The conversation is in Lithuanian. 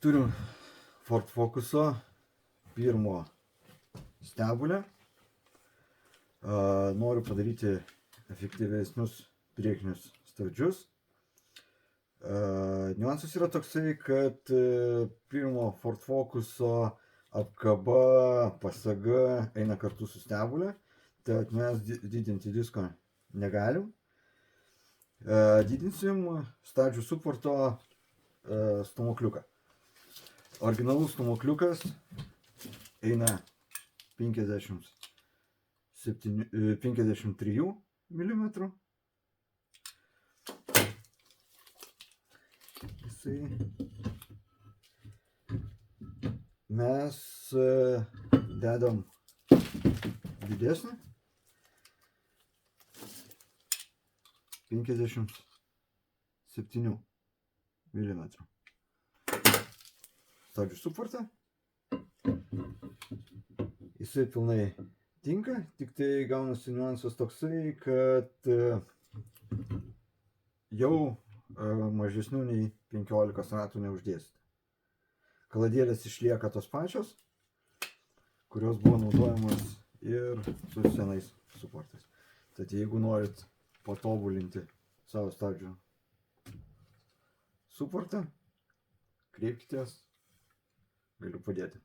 Turiu Ford Focuso pirmo stebulę. Noriu padaryti efektyvesnius priekinius stabdžius. Niuansas yra toksai, kad pirmo Ford Focuso apkaba, pasaga eina kartu su stebulė, tad mes didinti disko negalim. Didinsim stabdžių suporto stūmokliuką. Originalus stūmokliukas eina 53 mm. Mes dedam didesnį 57 mm. Stabdžių suportą. Jisai pilnai tinka, tik tai gaunasi niuansas toksai, kad jau mažesnių nei 15 ratų neuždėsite. Kaladėlės išlieka tos pačios, kurios buvo naudojamos ir su senais suportais. Tad jeigu norit patobulinti savo stabdžių suportą, kreipkitės, galiu padėti.